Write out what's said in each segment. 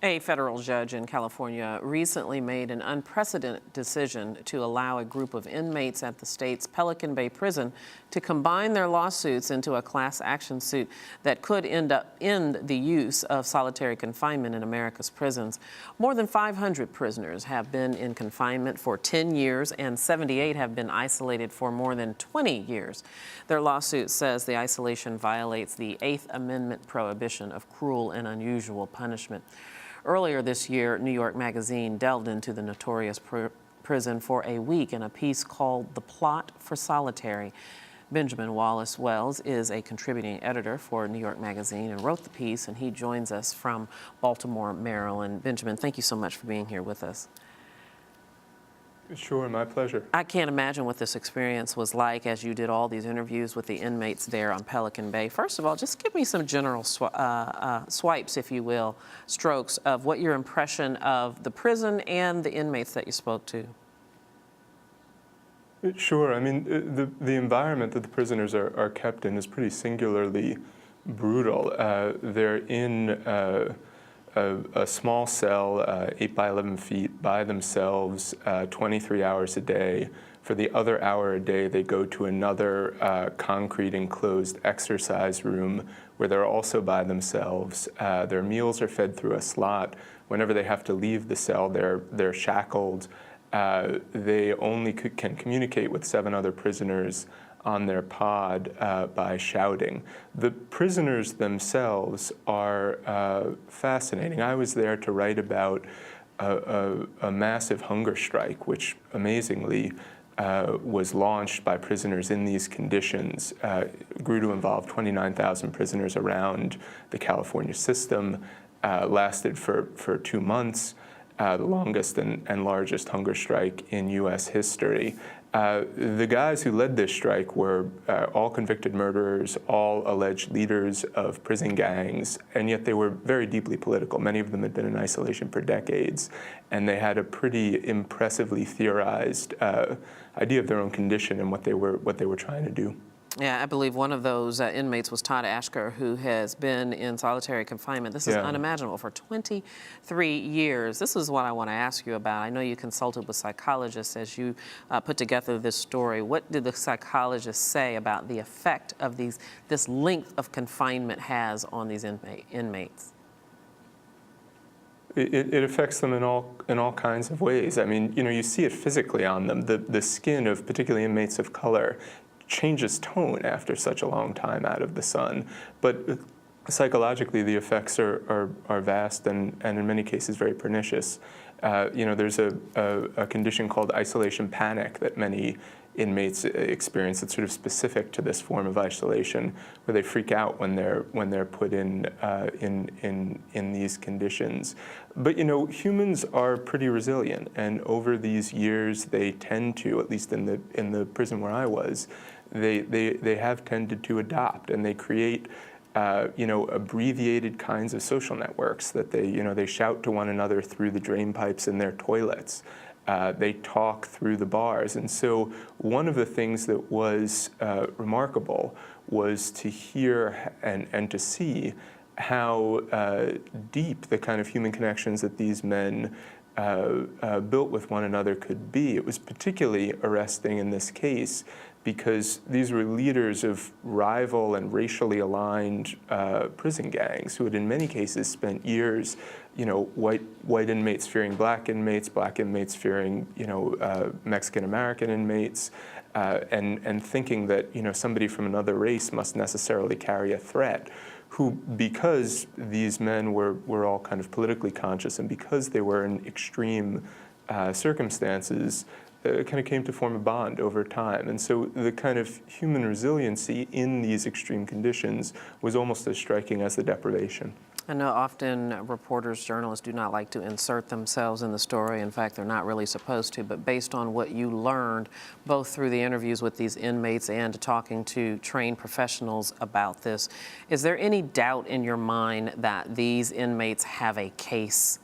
A federal judge in California recently made an unprecedented decision to allow a group of inmates at the state's Pelican Bay prison to combine their lawsuits into a class action suit that could end the use of solitary confinement in America's prisons. More than 500 prisoners have been in confinement for 10 years and 78 have been isolated for more than 20 years. Their lawsuit says the isolation violates the Eighth Amendment prohibition of cruel and unusual punishment. Earlier this year, New York Magazine delved into the notorious prison for a week in a piece called "The Plot for Solitary." Benjamin Wallace-Wells is a contributing editor for New York Magazine and wrote the piece, and he joins us from Baltimore, Maryland. Benjamin, thank you so much for being here with us. Sure, my pleasure. I can't imagine what this experience was like as you did all these interviews with the inmates there on Pelican Bay. First of all, just give me some general swipes, if you will, strokes of what your impression of the prison and the inmates that you spoke to. Sure. I mean, the environment that the prisoners are kept in is pretty singularly brutal. They're in a small cell, 8 by 11 feet, by themselves, 23 hours a day. For the other hour a day, they go to another concrete enclosed exercise room where they're also by themselves. Their meals are fed through a slot. Whenever they have to leave the cell, they're shackled. They only can communicate with 7 other prisoners on their pod by shouting. The prisoners themselves are fascinating. I was there to write about a massive hunger strike, which amazingly was launched by prisoners in these conditions. Grew to involve 29,000 prisoners around the California system, lasted for 2 months. The longest and largest hunger strike in U.S. history. The guys who led this strike were all convicted murderers, all alleged leaders of prison gangs, and yet they were very deeply political. Many of them had been in isolation for decades, and they had a pretty impressively theorized idea of their own condition and what they were trying to do. Yeah, I believe one of those inmates was Todd Ashker, who has been in solitary confinement. This is unimaginable for 23 years. This is what I want to ask you about. I know you consulted with psychologists as you put together this story. What did the psychologists say about the effect of this length of confinement has on these inmates? It affects them in all kinds of ways. I mean, you see it physically on them. The skin of particularly inmates of color changes tone after such a long time out of the sun. But psychologically, the effects are vast and in many cases very pernicious. There's a condition called isolation panic that many inmates experience that's sort of specific to this form of isolation, where they freak out when they're put in these conditions. But humans are pretty resilient, and over these years, they tend to, at least in the prison where I was, they have tended to adopt, and they create abbreviated kinds of social networks that they shout to one another through the drain pipes in their toilets. They talk through the bars. And so one of the things that was remarkable was to hear and to see how deep the kind of human connections that these men built with one another could be. It was particularly arresting in this case because these were leaders of rival and racially aligned prison gangs who had in many cases spent years, white inmates fearing black inmates fearing, Mexican-American inmates, and thinking that, somebody from another race must necessarily carry a threat, who, because these men were all kind of politically conscious and because they were in extreme circumstances, kind of came to form a bond over time. And so the kind of human resiliency in these extreme conditions was almost as striking as the deprivation. I know often reporters, journalists do not like to insert themselves in the story. In fact, they're not really supposed to. But based on what you learned, both through the interviews with these inmates and talking to trained professionals about this, is there any doubt in your mind that these inmates have a case?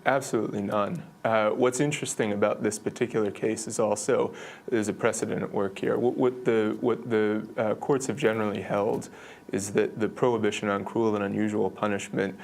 Absolutely none. What's interesting about this particular case is also there's a precedent at work here. What the courts have generally held is that the prohibition on cruel and unusual punishment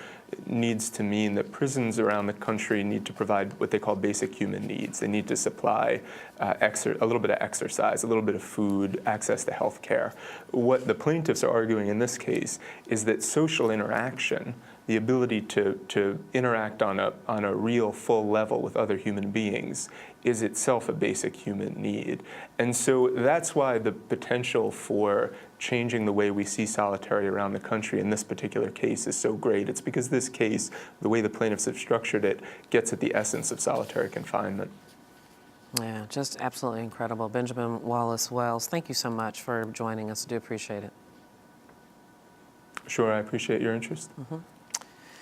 needs to mean that prisons around the country need to provide what they call basic human needs. They need to supply a little bit of exercise, a little bit of food, access to health care. What the plaintiffs are arguing in this case is that social interaction, the ability to interact on a real full level with other human beings, is itself a basic human need. And so that's why the potential for changing the way we see solitary around the country in this particular case is so great. It's because this case, the way the plaintiffs have structured it, gets at the essence of solitary confinement. Yeah, just absolutely incredible. Benjamin Wallace-Wells, thank you so much for joining us. I do appreciate it. Sure, I appreciate your interest. Mm-hmm.